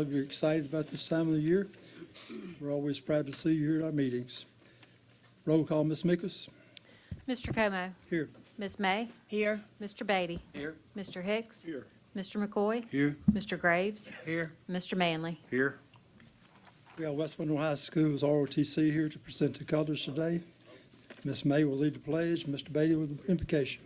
of you are excited about this time of the year. We're always proud to see you here at our meetings. Roll call, Ms. Mickus. Mr. Como. Here. Ms. May. Here. Mr. Beatty. Here. Mr. Hicks. Here. Mr. McCoy. Here. Mr. Graves. Here. Mr. Manley. Here. We have West Monroe High School's ROTC here to present the colors today. Ms. May will lead the pledge, Mr. Beatty with the invocation.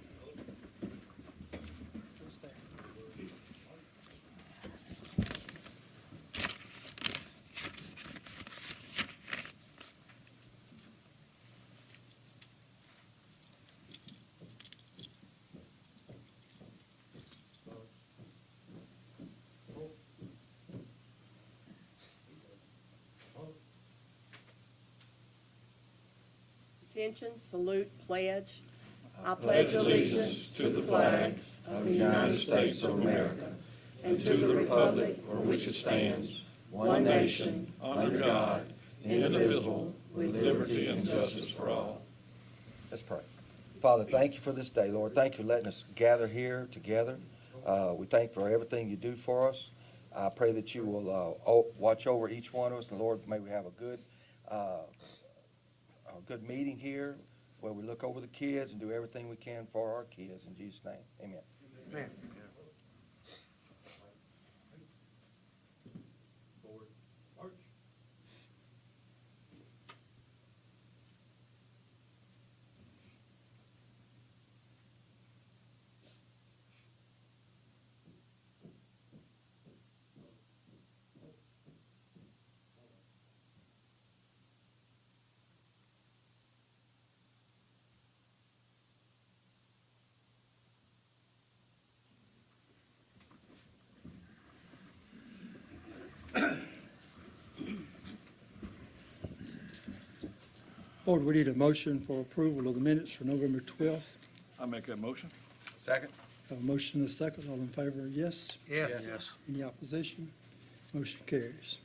Attention, salute, pledge. I pledge allegiance to the flag of the United States of America and to the republic for which it stands, one nation, under God, indivisible, with liberty and justice for all. Let's pray. Father, thank you for this day, Lord. Thank you for letting us gather here together. We thank you for everything you do for us. I pray that you will watch over each one of us. And Lord, may we have a good meeting here where we look over the kids and do everything we can for our kids. In Jesus' name, amen. Amen. Forward, march. Board, we need a motion for approval of the minutes for November 12th. I make that motion. Second. Have a motion and a second. All in favor, yes? Yes. Any opposition? Motion carries.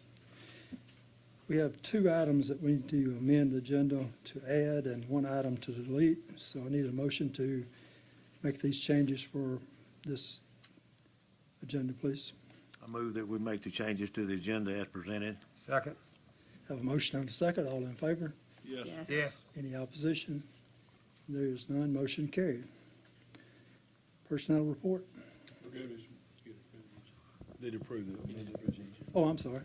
We have two items that we need to amend the agenda to add and one item to delete. So I need a motion to make these changes for this agenda, please. I move that we make the changes to the agenda as presented. Second. Have a motion and a second. All in favor? Yes. Yes. Any opposition? There is none. Motion carried. Personnel report. Did approve it. Oh, I'm sorry.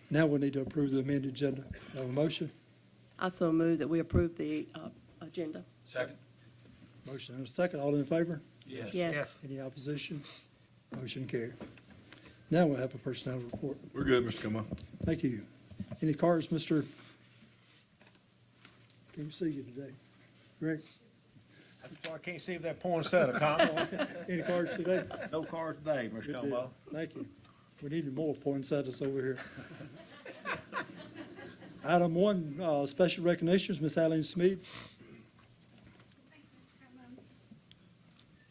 Now we need to approve the amended agenda. Have a motion? I so move that we approve the agenda. Second. Motion and a second. All in favor? Yes. Any opposition? Motion carried. Now we'll have a personnel report. We're good, Mr. Como. Thank you. Any cards, Mr.? Can't see you today. Greg, So I can't see if that poinsettia, Tom. any cards today? No cards today, Mr. Good Como. deal. Thank you. We needed more poinsettias over here. Item one, special recognitions, Ms. Eileen Smead. Thank you, Mr. Cunningham.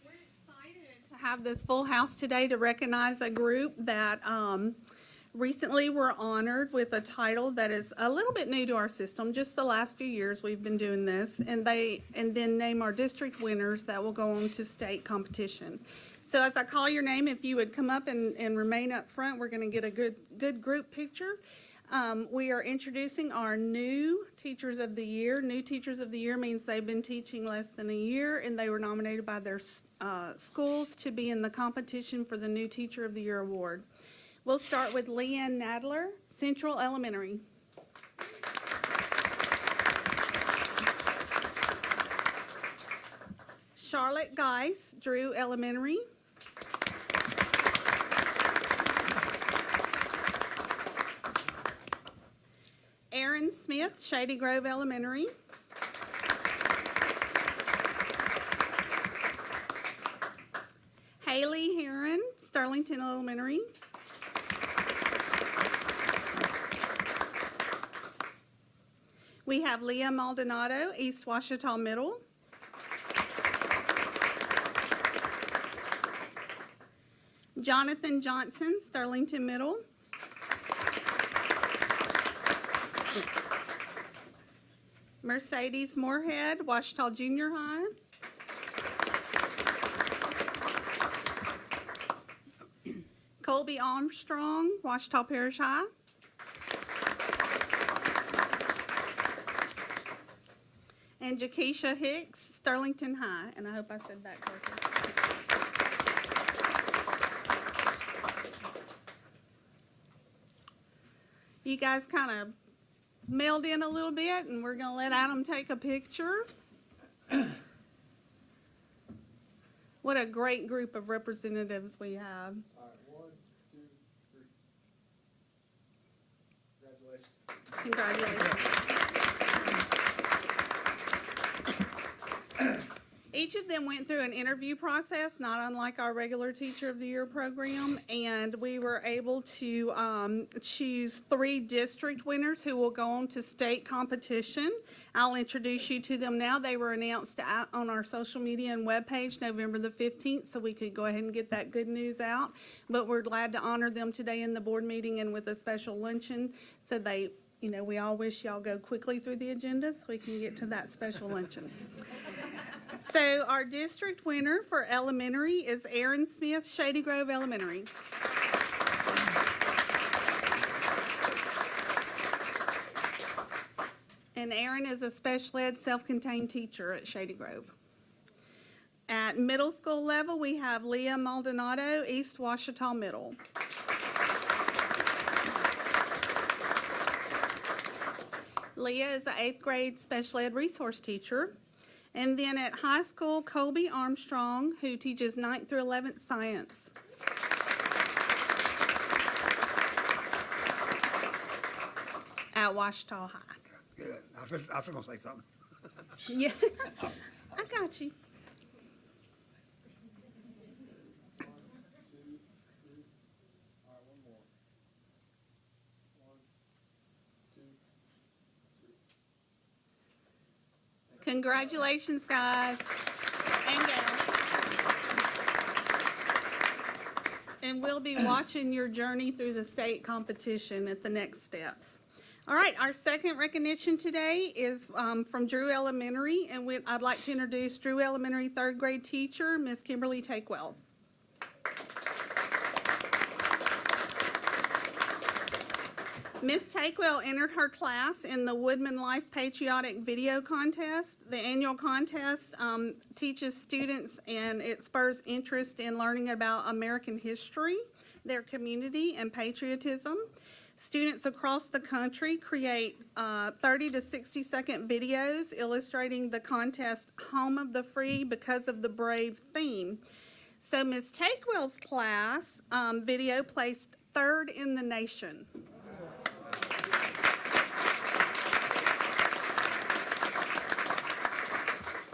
We're excited to have this full house today to recognize a group that recently were honored with a title that is a little bit new to our system. Just the last few years we've been doing this, and then name our district winners that will go on to state competition. So as I call your name, if you would come up and remain up front, we're going to get a good group picture. We are introducing our new Teachers of the Year. New Teachers of the Year means they've been teaching less than a year, and they were nominated by their schools to be in the competition for the New Teacher of the Year award. We'll start with Leanne Nadler, Central Elementary. Charlotte Geis, Drew Elementary. Aaron Smith, Shady Grove Elementary. Haley Heron, Sterlington Elementary. We have Leah Maldonado, East Ouachita Middle. Jonathan Johnson, Sterlington Middle. Mercedes Moorhead, Ouachita Junior High. Colby Armstrong, Ouachita Parish High. And Jakeisha Hicks, Sterlington High, and I hope I said that correctly. You guys kind of mailed in a little bit, and we're gonna let Adam take a picture. What a great group of representatives we have. All right, 1, 2, 3. Congratulations. Congratulations. Each of them went through an interview process, not unlike our regular Teacher of the Year program, and we were able to choose 3 district winners who will go on to state competition. I'll introduce you to them now. They were announced out on our social media and webpage November the 15th, so we could go ahead and get that good news out. But we're glad to honor them today in the board meeting and with a special luncheon. So they, we all wish y'all go quickly through the agenda so we can get to that special luncheon. So our district winner for elementary is Aaron Smith, Shady Grove Elementary. And Aaron is a special ed self-contained teacher at Shady Grove. At middle school level, we have Leah Maldonado, East Ouachita Middle. Leah is an 8th grade special ed resource teacher. And then at high school, Colby Armstrong, who teaches 9th through 11th science. At Ouachita High. Good. I was going to say something. Yeah, I got you. All right, one more. 1, 2, 3. Congratulations, guys and gals. And we'll be watching your journey through the state competition at the next steps. All right, our second recognition today is from Drew Elementary, and I'd like to introduce Drew Elementary 3rd grade teacher, Miss Kimberly Takewell. Ms. Takewell entered her class in the Woodman Life Patriotic Video Contest. The annual contest teaches students, and it spurs interest in learning about American history, their community, and patriotism. Students across the country create 30 to 60-second videos illustrating the contest Home of the Free Because of the Brave theme. So Ms. Takewell's class video placed 3rd in the nation.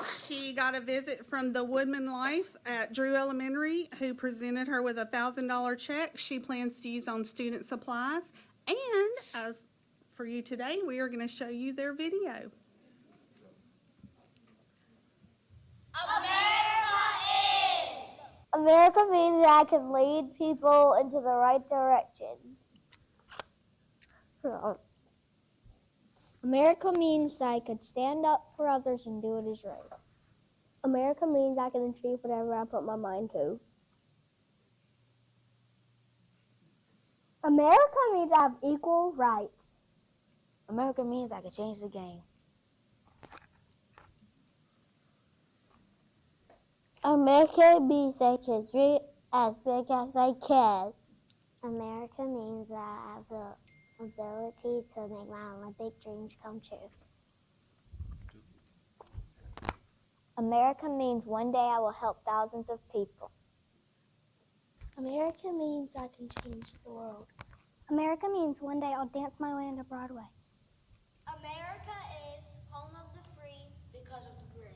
She got a visit from the Woodman Life at Drew Elementary, who presented her with a $1,000 check she plans to use on student supplies. And as for you today, we are going to show you their video. America means that I can lead people into the right direction. America means that I could stand up for others and do what is right. America means I can achieve whatever I put my mind to. America means I have equal rights. America means I can change the game. America means I can dream as big as I can. America means that I have the ability to make my Olympic dreams come true. America means one day I will help thousands of people. America means I can change the world. America means one day I'll dance my way into Broadway. America is home of the free because of the brave.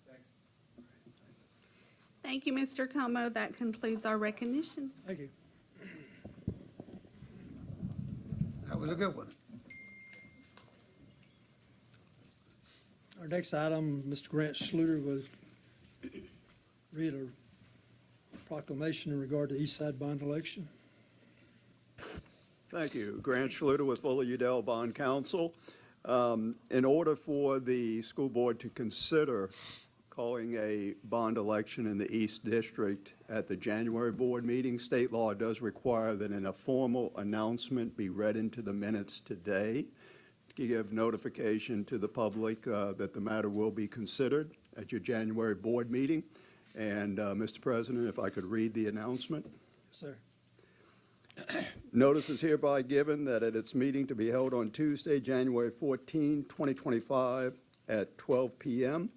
Thanks. Thank you, Mr. Como. That concludes our recognitions. Thank you. That was a good one. Our next item, Mr. Grant Schluter will read a proclamation in regard to East Side bond election. Thank you. Grant Schluter with Fuller Udell Bond Council. In order for the school board to consider calling a bond election in the East District at the January board meeting, state law does require that a formal announcement be read into the minutes today to give notification to the public that the matter will be considered at your January board meeting. And, Mr. President, if I could read the announcement. Yes, sir. Notice is hereby given that at its meeting to be held on Tuesday, January 14, 2025, at 12 p.m.,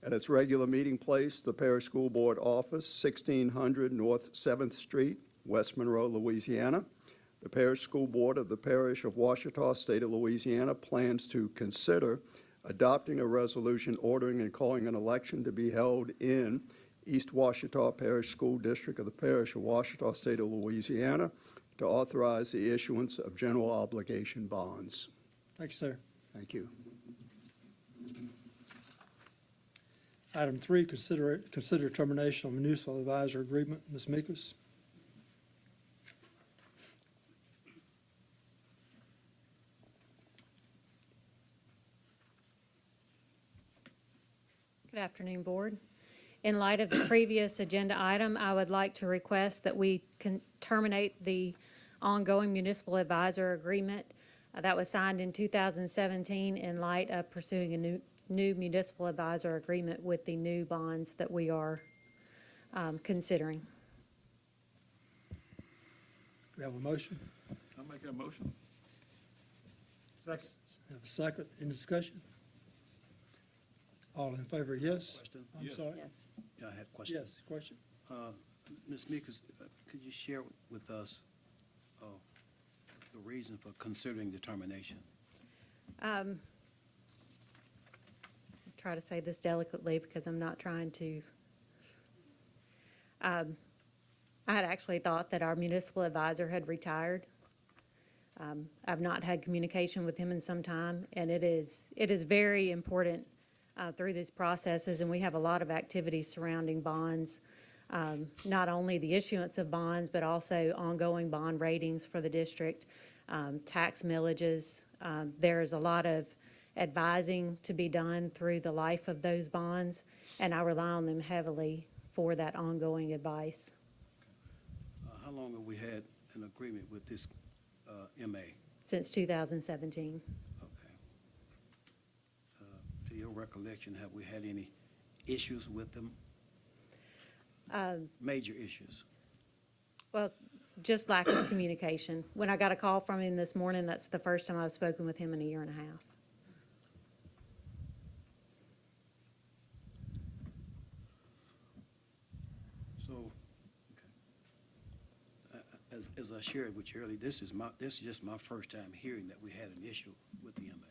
at its regular meeting place, the Parish School Board Office, 1600 North 7th Street, West Monroe, Louisiana. The Parish School Board of the Parish of Ouachita, State of Louisiana, plans to consider adopting a resolution ordering and calling an election to be held in East Ouachita Parish School District of the Parish of Ouachita, State of Louisiana, to authorize the issuance of general obligation bonds. Thank you, sir. Thank you. Item 3, consider termination of municipal advisor agreement. Ms. Meekus. Good afternoon, Board. In light of the previous agenda item, I would like to request that we can terminate the ongoing municipal advisor agreement that was signed in 2017 in light of pursuing a new municipal advisor agreement with the new bonds that we are considering. Do we have a motion? I'll make that motion. Second. Have a second. Any discussion? All in favor, yes? Question? I'm Yes. sorry? Yes. Yeah, I had a question. Yes, question? Ms. Meekus, could you share with us the reason for considering the termination? Try to say this delicately because I'm not trying to. I had actually thought that our municipal advisor had retired. I've not had communication with him in some time, and it is very important through these processes, and we have a lot of activities surrounding bonds, not only the issuance of bonds, but also ongoing bond ratings for the district, tax millages. There's a lot of advising to be done through the life of those bonds, and I rely on them heavily for that ongoing advice. How long have we had an agreement with this MA? Since 2017. Okay. To your recollection, have we had any issues with them? Major issues? Well, just lack of communication. When I got a call from him this morning, that's the first time I've spoken with him in a year and a half. So, okay. As I shared with you earlier, this is just my first time hearing that we had an issue with the MA.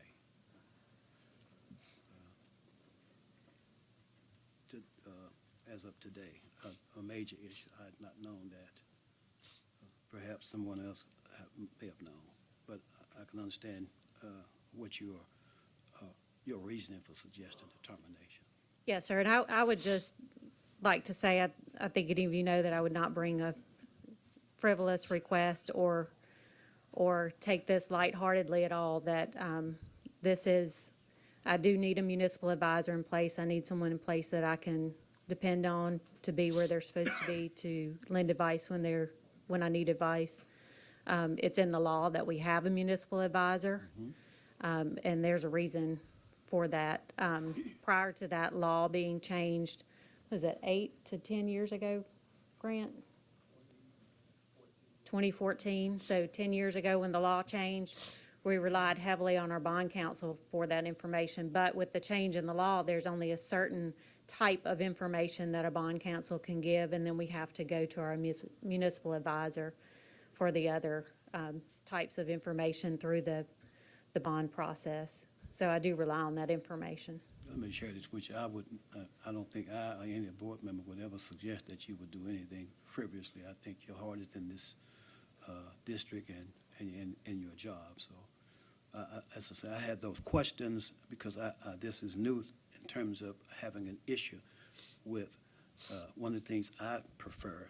As of today, a major issue. I had not known that. Perhaps someone else may have known, but I can understand what your reasoning for suggesting the termination. Yes, sir, and I would just like to say, I think any of you know that I would not bring a frivolous request or take this lightheartedly at all, that I do need a municipal advisor in place. I need someone in place that I can depend on to be where they're supposed to be, to lend advice when I need advice. It's in the law that we have a municipal advisor, and there's a reason for that. Prior to that law being changed, was it 8 to 10 years ago, Grant? 2014, so 10 years ago when the law changed, we relied heavily on our bond counsel for that information. But with the change in the law, there's only a certain type of information that a bond counsel can give, and then we have to go to our municipal advisor for the other types of information through the bond process. So I do rely on that information. Let me share this with you. I don't think I or any board member would ever suggest that you would do anything frivolously. I think your heart is in this district and in your job. So, as I say, I had those questions because this is new in terms of having an issue with one of the things I prefer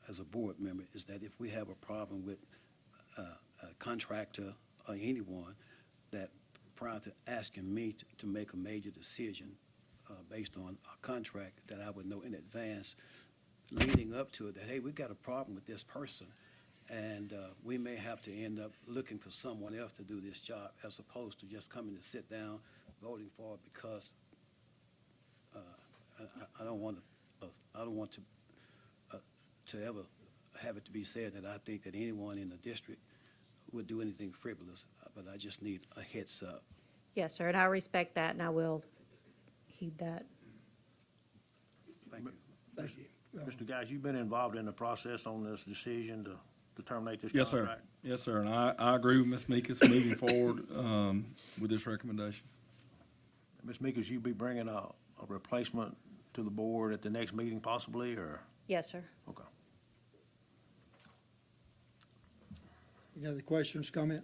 as a board member, is that if we have a problem with a contractor or anyone, that prior to asking me to make a major decision based on a contract, that I would know in advance, leading up to it, that, hey, we've got a problem with this person, and we may have to end up looking for someone else to do this job, as opposed to just coming to sit down, voting for it, because I don't want to ever have it to be said that I think that anyone in the district would do anything frivolous, but I just need a heads up. Yes, sir, and I respect that, and I will heed that. Thank you. Thank you. Mr. Guys, you've been involved in the process on this decision to terminate this Yes, sir. contract? Yes, sir. And I agree with Ms. Meekus moving forward with this recommendation. Ms. Meekus, you be bringing a replacement to the board at the next meeting possibly, or? Yes, sir. Okay. Any other questions, comment?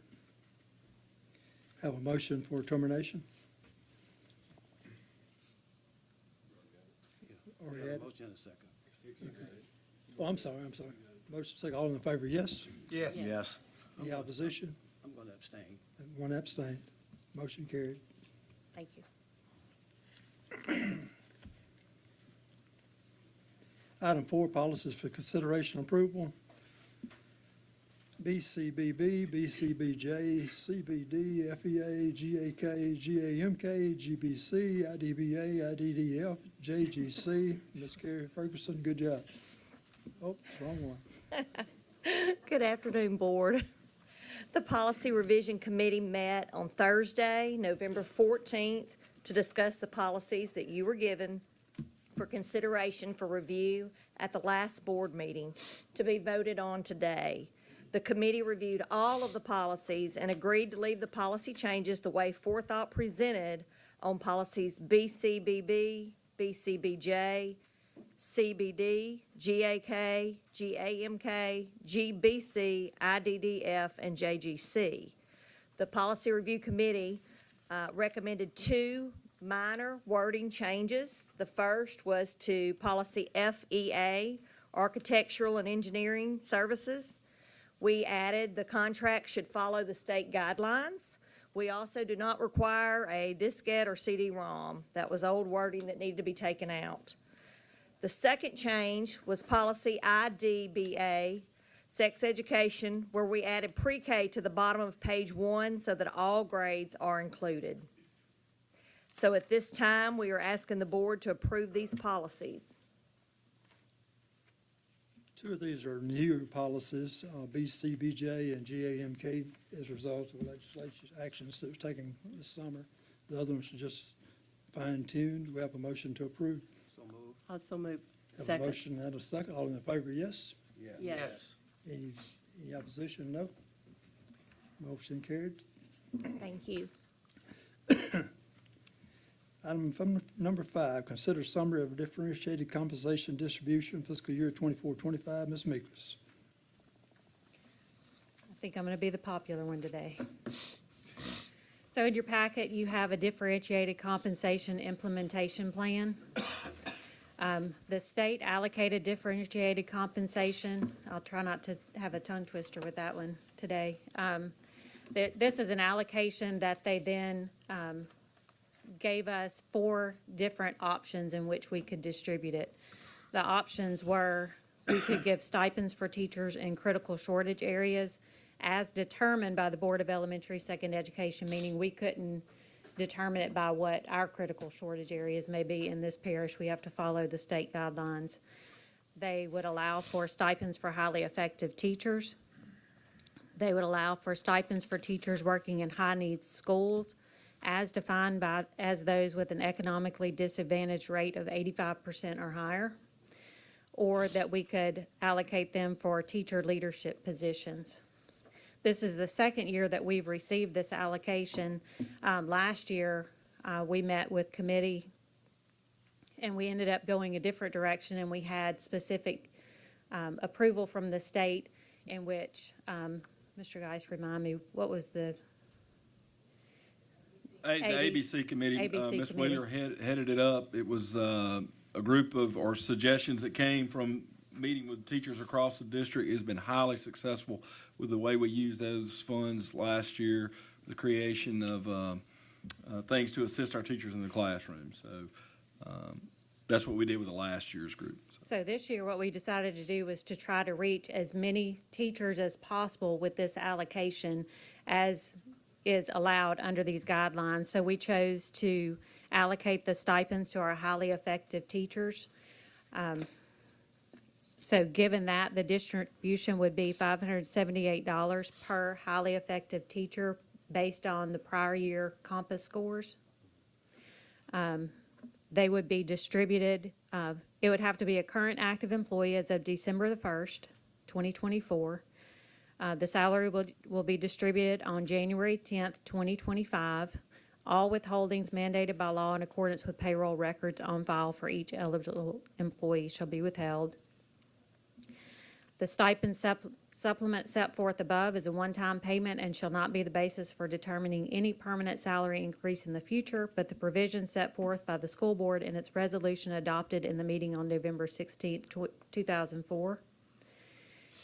Have a motion for termination? Already We have had a it? motion and a second. Oh, I'm sorry. Motion second, all in favor, yes? Yes. Yes. Any opposition? I'm going to abstain. And one abstain. Motion carried. Thank you. Item 4, policies for consideration approval. BCBB, BCBJ, CBD, FEA, GAK, GAMK, GBC, IDBA, IDDF, JGC. Ms. Carrie Ferguson, good job. Oh, wrong one. Good afternoon, Board. The Policy Revision Committee met on Thursday, November 14th, to discuss the policies that you were given for consideration for review at the last board meeting to be voted on today. The committee reviewed all of the policies and agreed to leave the policy changes the way Forethought presented on policies BCBB, BCBJ, CBD, GAK, GAMK, GBC, IDDF, and JGC. The Policy Review Committee recommended 2 minor wording changes. The first was to policy FEA, Architectural and Engineering Services. We added the contract should follow the state guidelines. We also do not require a diskette or CD-ROM. That was old wording that needed to be taken out. The second change was policy IDBA, sex education, where we added pre-K to the bottom of page 1 so that all grades are included. So at this time, we are asking the board to approve these policies. 2 of these are new policies, BCBJ and GAMK, as a result of legislative actions that was taken this summer. The other ones are just fine-tuned. We have a motion to approve. So moved. Also move. Have a Second. motion and a second. All in favor, yes? Yes. Any opposition, no? Motion carried. Thank you. Item number 5, consider summary of differentiated compensation distribution fiscal year 24-25. Ms. Meekus. I think I'm going to be the popular one today. So in your packet, you have a differentiated compensation implementation plan. The state allocated differentiated compensation. I'll try not to have a tongue twister with that one today. This is an allocation that they then gave us 4 different options in which we could distribute it. The options were we could give stipends for teachers in critical shortage areas as determined by the Board of Elementary Second Education, meaning we couldn't determine it by what our critical shortage areas may be in this parish. We have to follow the state guidelines. They would allow for stipends for highly effective teachers. They would allow for stipends for teachers working in high-needs schools as defined as those with an economically disadvantaged rate of 85% or higher, or that we could allocate them for teacher leadership positions. This is the second year that we've received this allocation. Last year, we met with committee, and we ended up going a different direction, and we had specific approval from the state in which, Mr. Geis, remind me, what was the? The ABC committee, ABC Ms. committee. Wheeler headed it up. It was a group of, or suggestions that came from meeting with teachers across the district. It's been highly successful with the way we used those funds last year, the creation of things to assist our teachers in the classroom. So that's what we did with the last year's group. So this year, what we decided to do was to try to reach as many teachers as possible with this allocation as is allowed under these guidelines. So we chose to allocate the stipends to our highly effective teachers. So given that, the distribution would be $578 per highly effective teacher based on the prior year Compass scores. They would be distributed, it would have to be a current active employee as of December the 1st, 2024. The salary will be distributed on January 10th, 2025. All withholdings mandated by law in accordance with payroll records on file for each eligible employee shall be withheld. The stipend supplement set forth above is a one-time payment and shall not be the basis for determining any permanent salary increase in the future, but the provisions set forth by the school board in its resolution adopted in the meeting on November 16th, 2004.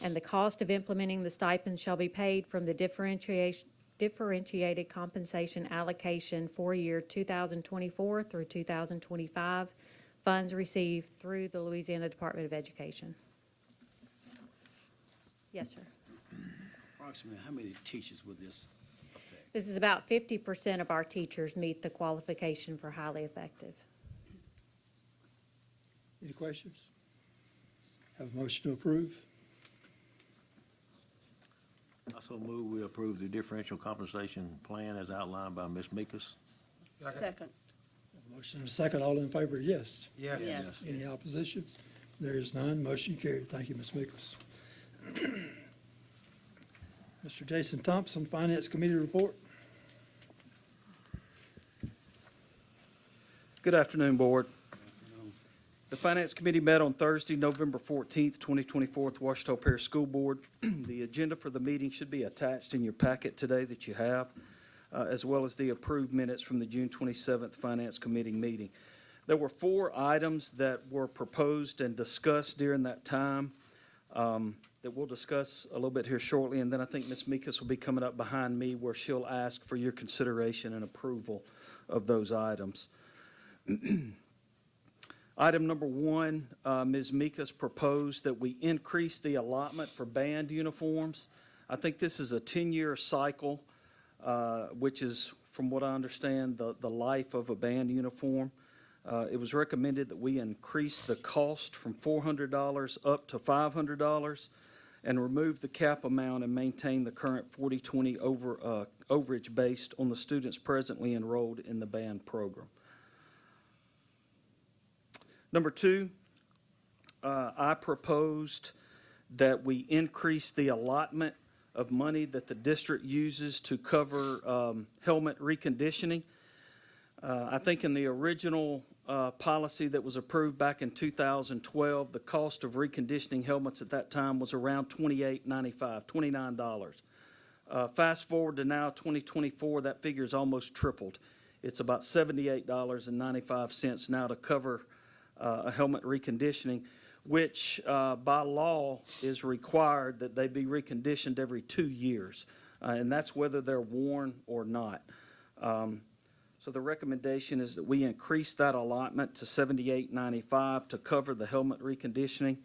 And the cost of implementing the stipend shall be paid from the differentiated compensation allocation for year 2024 through 2025, funds received through the Louisiana Department of Education. Yes, sir. Approximately how many teachers would this affect? This is about 50% of our teachers meet the qualification for highly effective. Any questions? Have a motion to approve? I so move we approve the differential compensation plan as outlined by Ms. Meekus. Second. Motion and a second. All in favor, yes. Yes. Yes. Any opposition? There is none. Motion carried. Thank you, Ms. Meekles. Mr. Jason Thompson, Finance Committee report. Good afternoon, Board. The Finance Committee met on Thursday, November 14th, 2024, with Ouachita Parish School Board. The agenda for the meeting should be attached in your packet today that you have, as well as the approved minutes from the June 27th Finance Committee meeting. There were 4 items that were proposed and discussed during that time that we'll discuss a little bit here shortly, and then I think Ms. Meekus will be coming up behind me where she'll ask for your consideration and approval of those items. Item number 1, Ms. Meekus proposed that we increase the allotment for band uniforms. I think this is a 10-year cycle, which is, from what I understand, the life of a band uniform. It was recommended that we increase the cost from $400 up to $500 and remove the cap amount and maintain the current 40/20 overage based on the students presently enrolled in the band program. Number 2, I proposed that we increase the allotment of money that the district uses to cover helmet reconditioning. I think in the original policy that was approved back in 2012, the cost of reconditioning helmets at that time was around $28.95, $29. Fast forward to now, 2024, that figure is almost tripled. It's about $78.95 now to cover a helmet reconditioning, which by law is required that they be reconditioned every 2 years, and that's whether they're worn or not. So the recommendation is that we increase that allotment to $78.95 to cover the helmet reconditioning.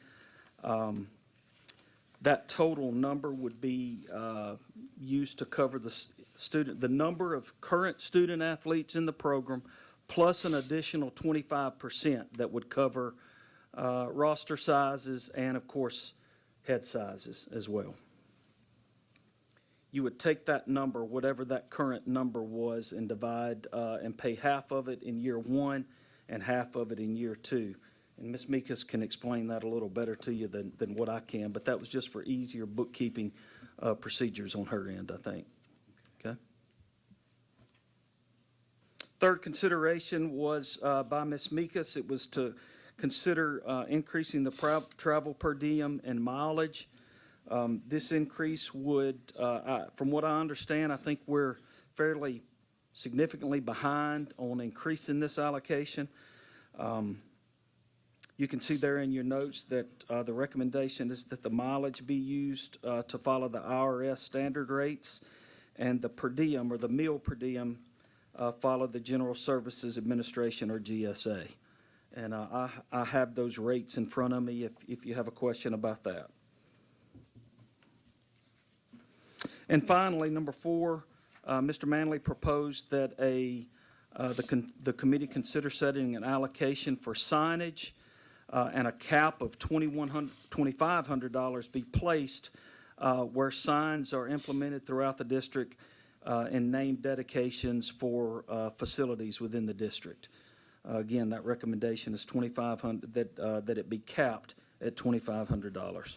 That total number would be used to cover the number of current student athletes in the program, plus an additional 25% that would cover roster sizes and, of course, head sizes as well. You would take that number, whatever that current number was, and divide and pay half of it in year 1 and half of it in year 2. And Ms. Meekus can explain that a little better to you than what I can, but that was just for easier bookkeeping procedures on her end, I think. Okay. Third consideration was by Ms. Meekus. It was to consider increasing the travel per diem and mileage. This increase would, from what I understand, I think we're fairly significantly behind on increasing this allocation. You can see there in your notes that the recommendation is that the mileage be used to follow the IRS standard rates, and the per diem, or the meal per diem, follow the General Services Administration, or GSA. And I have those rates in front of me if you have a question about that. And finally, number 4, Mr. Manley proposed that the committee consider setting an allocation for signage and a cap of $2,500 be placed where signs are implemented throughout the district and named dedications for facilities within the district. Again, that recommendation is $2,500, that it be capped at $2,500. Is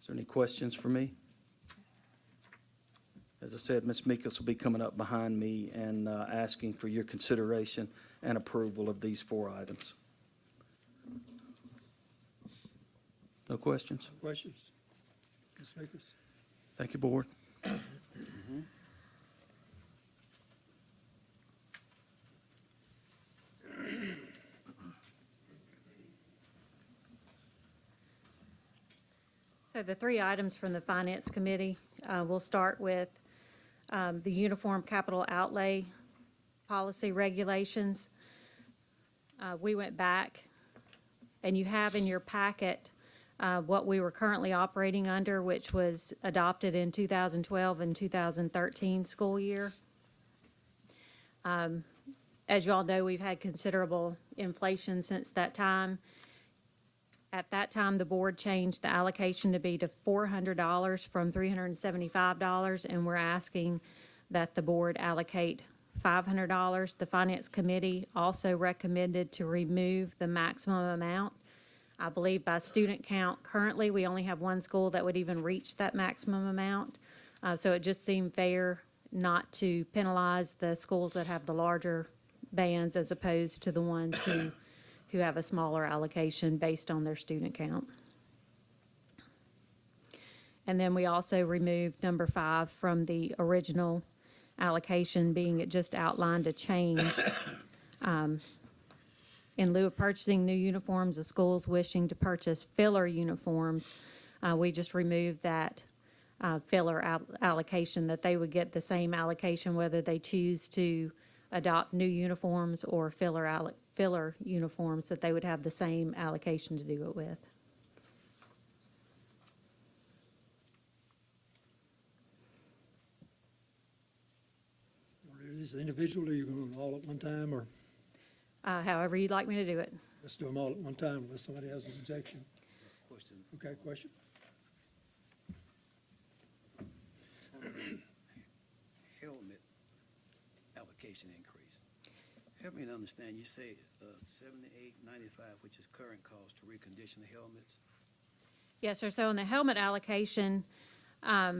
there any questions for me? As I said, Ms. Meekus will be coming up behind me and asking for your consideration and approval of these 4 items. No questions? Questions? Ms. Meekus? Thank you, Board. So the 3 items from the Finance Committee, we'll start with the Uniform Capital Outlay Policy Regulations. We went back, and you have in your packet what we were currently operating under, which was adopted in 2012 and 2013 school year. As you all know, we've had considerable inflation since that time. At that time, the board changed the allocation to be to $400 from $375, and we're asking that the board allocate $500. The Finance Committee also recommended to remove the maximum amount. I believe by student count, currently, we only have 1 school that would even reach that maximum amount. So it just seemed fair not to penalize the schools that have the larger bands as opposed to the ones who have a smaller allocation based on their student count. And then we also removed number 5 from the original allocation, being it just outlined a change. In lieu of purchasing new uniforms, the schools wishing to purchase filler uniforms, we just removed that filler allocation, that they would get the same allocation whether they choose to adopt new uniforms or filler uniforms, that they would have the same allocation to do it with. Want to do these individually, or you going to do them all at one time, or However you'd like me to do it. let's do them all at one time unless somebody has an objection? Okay, question? Helmet allocation increase. Help me to understand, you say $78.95, which is current cost to recondition the helmets? Yes, sir. So in the helmet allocation, I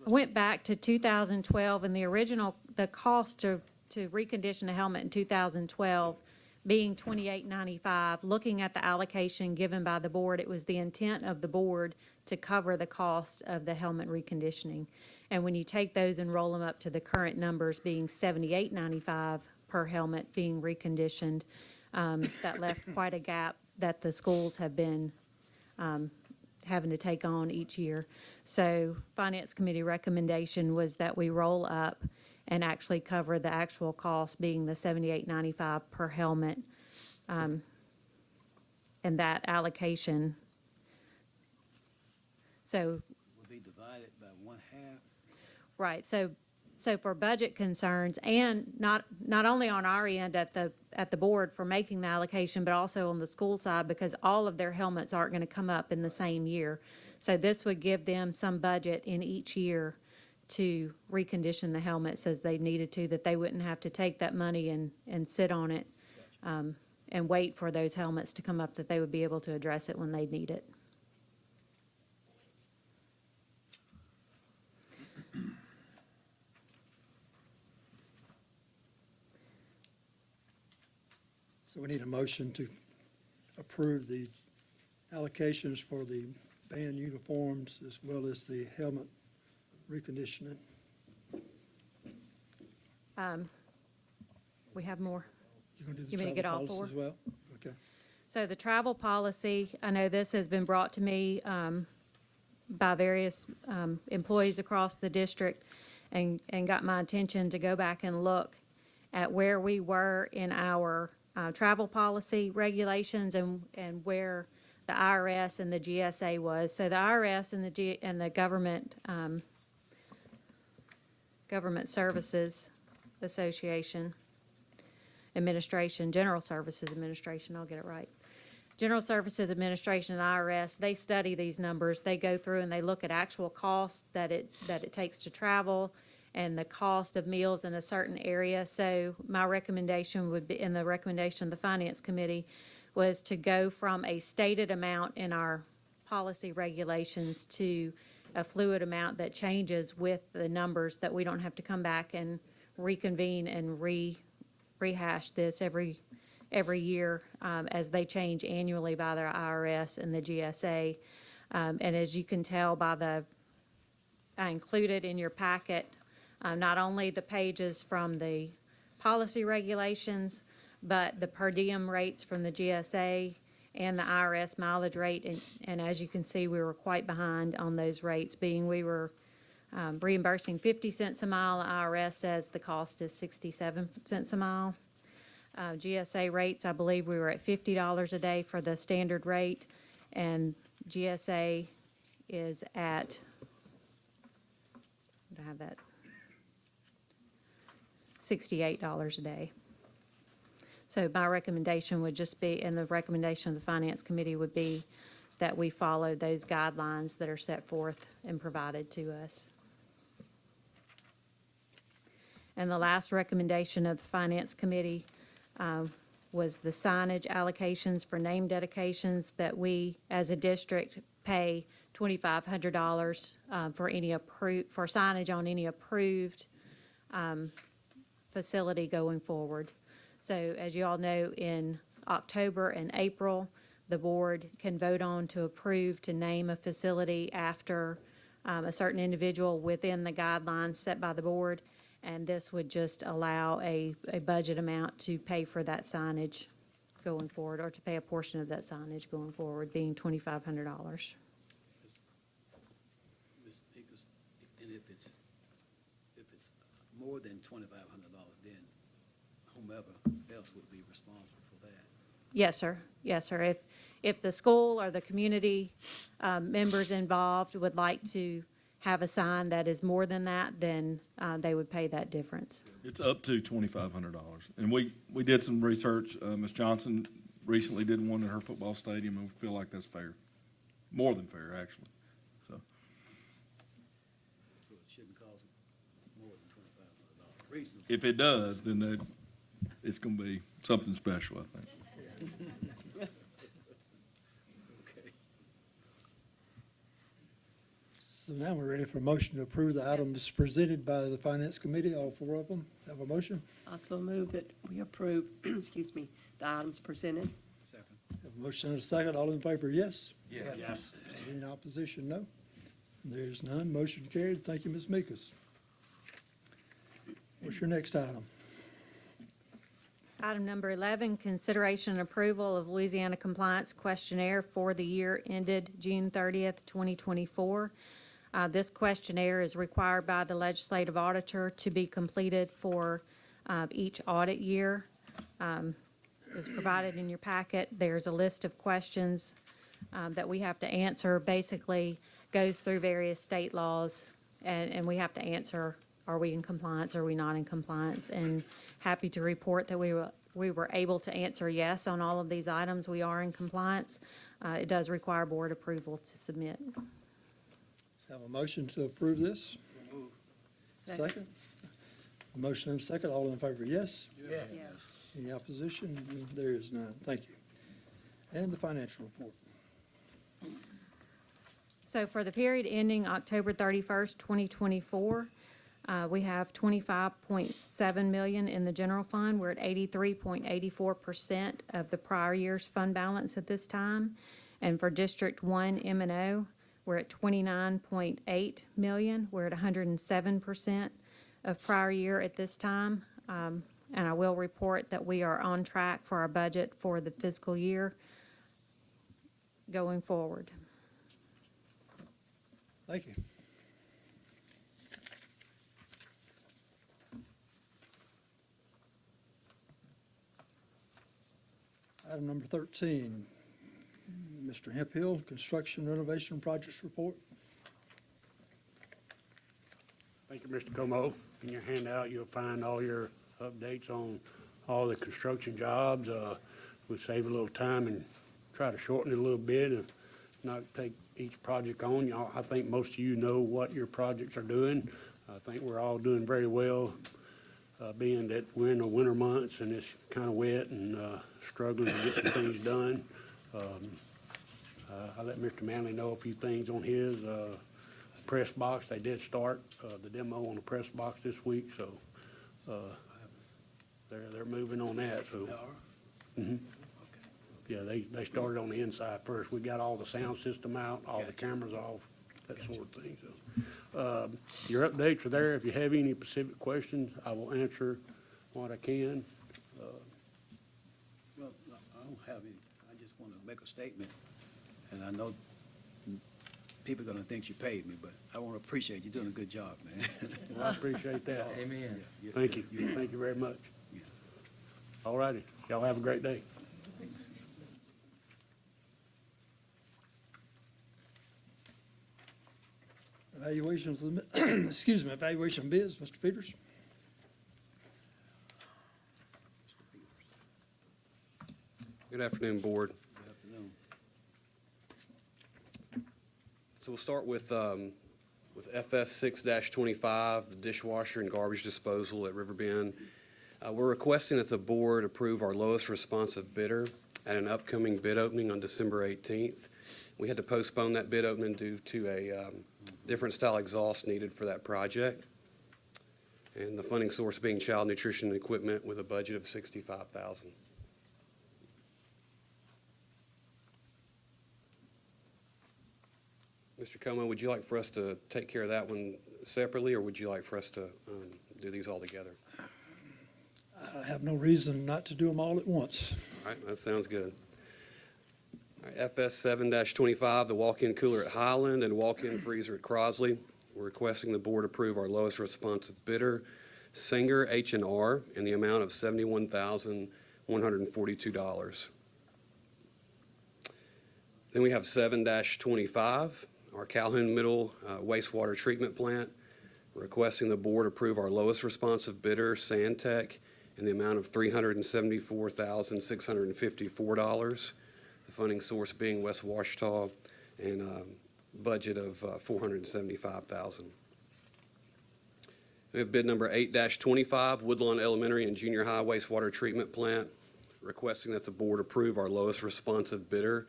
went back to 2012, and the cost to recondition a helmet in 2012 being $28.95. Looking at the allocation given by the board, it was the intent of the board to cover the cost of the helmet reconditioning. And when you take those and roll them up to the current numbers being $78.95 per helmet being reconditioned, that left quite a gap that the schools have been having to take on each year. So Finance Committee recommendation was that we roll up and actually cover the actual cost being the $78.95 per helmet. And that allocation, so. Will be divided by 1/2? Right, so for budget concerns, and not only on our end at the board for making the allocation, but also on the school side, because all of their helmets aren't going to come up in the same year. So this would give them some budget in each year to recondition the helmets as they needed to, that they wouldn't have to take that money and sit on it and wait for those helmets to come up, that they would be able to address it when they need it. So we need a motion to approve the allocations for the band uniforms as well as the helmet reconditioning. We have more. You're going to do You the want me to get travel all policy four? as well? Okay. So the travel policy, I know this has been brought to me by various employees across the district and got my attention to go back and look at where we were in our travel policy regulations and where the IRS and the GSA was. So the IRS and the Government Services Association Administration, General Services Administration, I'll get it right. General Services Administration and IRS, they study these numbers. They go through and they look at actual costs that it takes to travel and the cost of meals in a certain area. So my recommendation would be, and the recommendation of the Finance Committee, was to go from a stated amount in our policy regulations to a fluid amount that changes with the numbers, that we don't have to come back and reconvene and rehash this every year as they change annually by the IRS and the GSA. And as you can tell by I included in your packet not only the pages from the policy regulations, but the per diem rates from the GSA and the IRS mileage rate. And as you can see, we were quite behind on those rates, being we were reimbursing 50 cents a mile. The IRS says the cost is 67 cents a mile. GSA rates, I believe we were at $50 a day for the standard rate, and GSA is at, I have that, $68 a day. So my recommendation would just be, and the recommendation of the Finance Committee would be, that we follow those guidelines that are set forth and provided to us. And the last recommendation of the Finance Committee was the signage allocations for name dedications, that we, as a district, pay $2,500 for signage on any approved facility going forward. So as you all know, in October and April, the board can vote on to approve to name a facility after a certain individual within the guidelines set by the board. And this would just allow a budget amount to pay for that signage going forward, or to pay a portion of that signage going forward, being $2,500. Ms. Akers, and if it's more than $2,500, then whomever else would be responsible for that. Yes, sir. Yes, sir. If the school or the community members involved would like to have a sign that is more than that, then they would pay that difference. It's up to $2,500. And we did some research. Ms. Johnson recently did one at her football stadium, and we feel like that's fair. More than fair, actually. So So it shouldn't cost more than $2,500. Reasonable. if it does, then it's going to be something special, I think. Okay. So now we're ready for a motion to approve the items presented by the Finance Committee, all four of them. Have a motion? Also move that we approve, excuse me, the items presented. Second. Have a motion and a second. All in favor, yes? Yes. Any opposition, no? There's none. Motion carried. Thank you, Ms. Meekus. What's your next item? Item number 11, consideration and approval of Louisiana Compliance Questionnaire for the year ended June 30th, 2024. This questionnaire is required by the legislative auditor to be completed for each audit year. Is provided in your packet. There's a list of questions that we have to answer. Basically goes through various state laws, and we have to answer, are we in compliance, are we not in compliance? And happy to report that we were able to answer yes on all of these items. We are in compliance. It does require board approval to submit. Have a motion to approve this? Second. A motion and a second. All in favor, yes? Yes. Any opposition? There is none. Thank you. And the financial report. So for the period ending October 31st, 2024, we have $25.7 million in the general fund. We're at 83.84% of the prior year's fund balance at this time. And for District 1 M&O, we're at $29.8 million. We're at 107% of prior year at this time. and I will report that we are on track for our budget for the fiscal year going forward. Thank you. Item number 13, Mr. Hemphill, Construction Renovation Projects Report. Thank you, Mr. Como. In your handout, you'll find all your updates on all the construction jobs. We save a little time and try to shorten it a little bit and not take each project on. I think most of you know what your projects are doing. I think we're all doing very well, being that we're in the winter months and it's kind of wet and struggling to get some things done. I let Mr. Manley know a few things on his press box. They did start the demo on the press box this week, so they're moving on that. So, yeah, they started on the inside first. We got all the sound system out, all the cameras off, that sort of thing. So, your updates are there. If you have any specific questions, I will answer what I can. Well, I don't have any, I just want to make a statement, and I know people are going to think you paid me, but I want to appreciate you doing a good job, man. Well, I appreciate that. Amen. Thank you. Thank you very much. All righty. Y'all have a great day. Evaluations, excuse me, evaluation bids, Mr. Peters. Good afternoon, Board. Good afternoon. So we'll start with FS 6-25, the dishwasher and garbage disposal at Riverbend. We're requesting that the Board approve our lowest responsive bidder at an upcoming bid opening on December 18th. We had to postpone that bid opening due to a different style exhaust needed for that project, and the funding source being child nutrition equipment with a budget of $65,000. Mr. Como, would you like for us to take care of that one separately, or would you like for us to do these all together? I have no reason not to do them all at once. All right, that sounds good. All right, FS 7-25, the walk-in cooler at Highland and walk-in freezer at Crosley. We're requesting the Board approve our lowest responsive bidder, Singer H&R, in the amount of $71,142. Then we have 7-25, our Calhoun Middle wastewater treatment plant. We're requesting the Board approve our lowest responsive bidder, Sandtech, in the amount of $374,654. The funding source being West Ouachita, and a budget of $475,000. We have bid number 8-25, Woodlawn Elementary and Junior High wastewater treatment plant, requesting that the Board approve our lowest responsive bidder,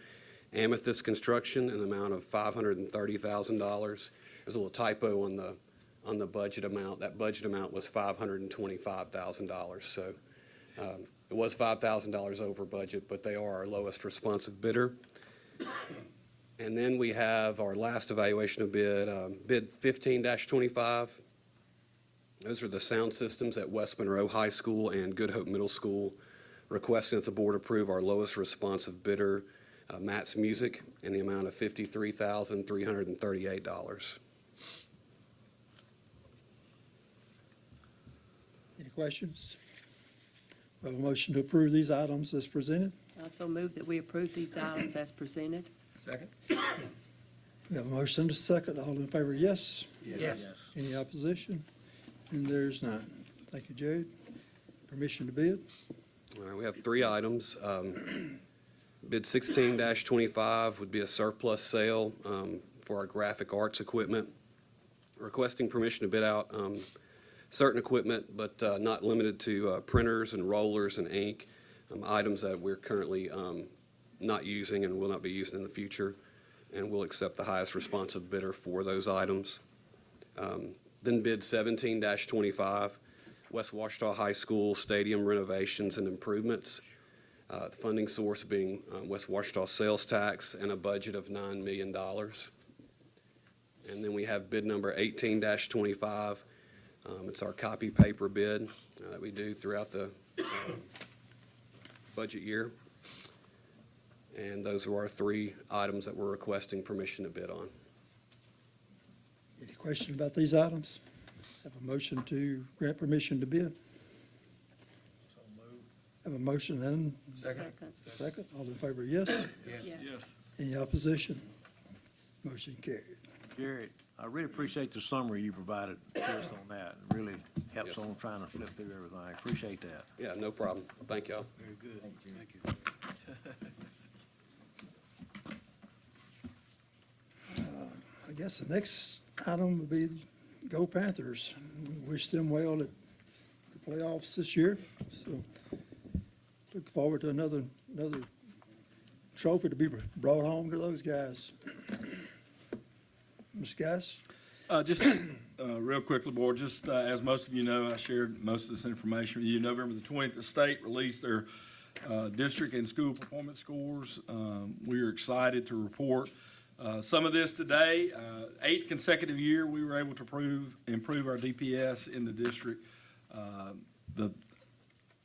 Amethyst Construction, in the amount of $530,000. There's a little typo on the budget amount. That budget amount was $525,000. So it was $5,000 over budget, but they are our lowest responsive bidder. And then we have our last evaluation of bid, bid 15-25. Those are the sound systems at West Monroe High School and Good Hope Middle School, requesting that the Board approve our lowest responsive bidder, Matt's Music, in the amount of $53,338. Any questions? We have a motion to approve these items as presented. I also move that we approve these items as presented. Second? We have a motion and a second. All in favor, yes? Yes. Any opposition? And there's none. Thank you, Jared. Permission to bid? All right, we have three items. Bid 16-25 would be a surplus sale for our graphic arts equipment. Requesting permission to bid out certain equipment, but not limited to printers and rollers and ink, items that we're currently not using and will not be using in the future, and we'll accept the highest responsive bidder for those items. Then bid 17-25, West Ouachita High School Stadium renovations and improvements. The funding source being West Ouachita sales tax and a budget of $9 million. And then we have bid number 18-25, It's our copy paper bid that we do throughout the budget year. And those are our 3 items that we're requesting permission to bid on. Any question about these items? Have a motion to grant permission to bid. Have a motion and a second. All in favor, yes? Yes. Any opposition? Motion carried. Jared, I really appreciate the summary you provided to us on that. It really helps Yes. on trying to flip through everything. I appreciate that. Yeah, no problem. Thank y'all. Very good. Thank you. I guess the next item would be Go Panthers. We wish them well at the playoffs this year, so look forward to another trophy to be brought home to those guys. Ms. Gass? Just real quickly, Board, just as most of you know, I shared most of this information with you. November the 20th, the state released their district and school performance scores. We are excited to report some of this today. 8th consecutive year, we were able to improve our DPS in the district. The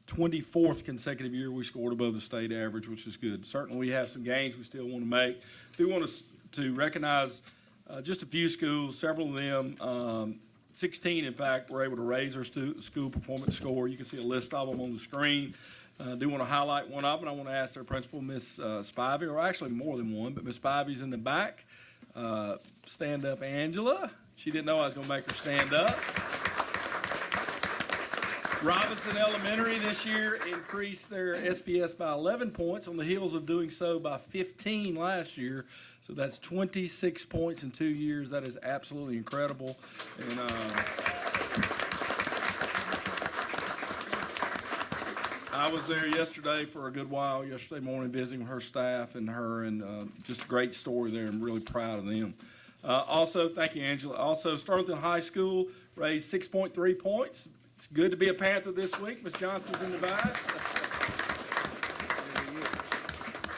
24th consecutive year, we scored above the state average, which is good. Certainly, we have some gains we still want to make. Do want to recognize just a few schools, several of them, 16 in fact, were able to raise their school performance score. You can see a list of them on the screen. I do want to highlight one of them. I want to ask their principal, Miss Spivey, or actually more than one, but Miss Spivey's in the back. Stand up, Angela. She didn't know I was going to make her stand up. Robinson Elementary this year increased their SPS by 11 points on the heels of doing so by 15 last year. So that's 26 points in 2 years. That is absolutely incredible. And I was there yesterday for a good while, yesterday morning, visiting her staff and her, and just a great story there. I'm really proud of them. Also, thank you, Angela. Also, Sterling High School raised 6.3 points. It's good to be a Panther this week. Ms. Johnson's in the back.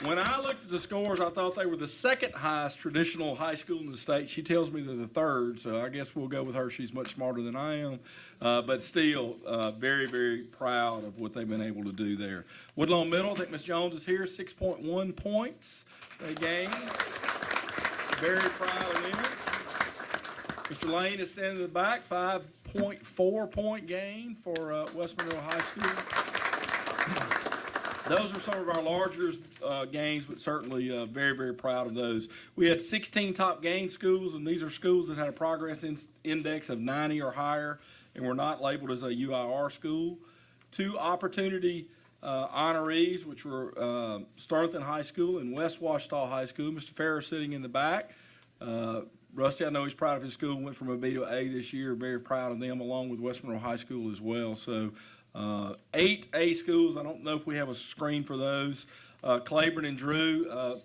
When I looked at the scores, I thought they were the second highest traditional high school in the state. She tells me they're the third, so I guess we'll go with her. She's much smarter than I am. But still, very, very proud of what they've been able to do there. Woodlawn Middle, I think Ms. Jones is here, 6.1 points they gained. Very proud of them. Mr. Lane is standing in the back, 5.4 point gain for West Monroe High School. Those are some of our larger gains, but certainly very, very proud of those. We had 16 top gain schools, and these are schools that had a progress index of 90 or higher and were not labeled as a UIR school. 2 opportunity honorees, which were Sterling High School and West Ouachita High School. Mr. Farrer sitting in the back. Rusty, I know he's proud of his school, went from a B to an A this year. Very proud of them, along with West Monroe High School as well. So 8 A schools. I don't know if we have a screen for those. Claiborne and Drew.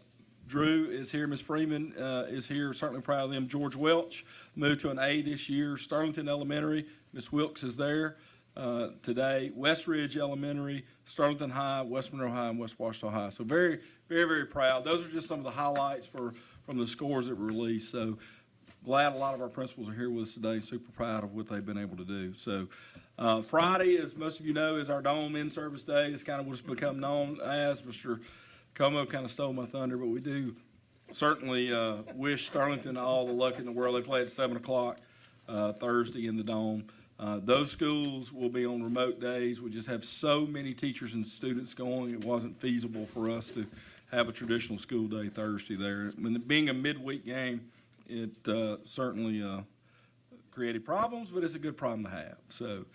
Drew is here. Ms. Freeman is here. Certainly proud of them. George Welch moved to an A this year. Sterling Elementary. Ms. Wilkes is there today. West Ridge Elementary, Sterling High, West Monroe High, and West Ouachita High. So very, very, very proud. Those are just some of the highlights from the scores that were released. So glad a lot of our principals are here with us today. Super proud of what they've been able to do. So Friday, as most of you know, is our Dome in-service day. It's kind of what's become known as. Mr. Como kind of stole my thunder, but we do certainly wish Sterling all the luck in the world. They play at 7 o'clock Thursday in the Dome. Those schools will be on remote days. We just have so many teachers and students going. It wasn't feasible for us to have a traditional school day Thursday there. Being a midweek game, it certainly created problems, but it's a good problem to have. So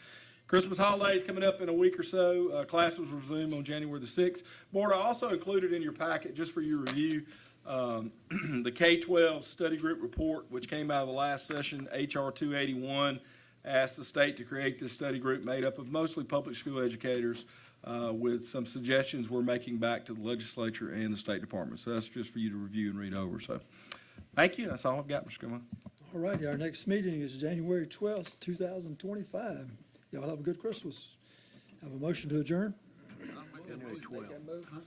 Christmas holidays coming up in a week or so. Classes resume on January the 6th. Board, I also included in your packet, just for your review, the K-12 study group report, which came out of the last session. HR 281 asked the state to create this study group made up of mostly public school educators with some suggestions we're making back to the legislature and the State Department. So that's just for you to review and read over. So thank you. That's all I've got, Mr. Como. All righty, our next meeting is January 12th, 2025. Y'all have a good Christmas. Have a motion to adjourn? January 12th.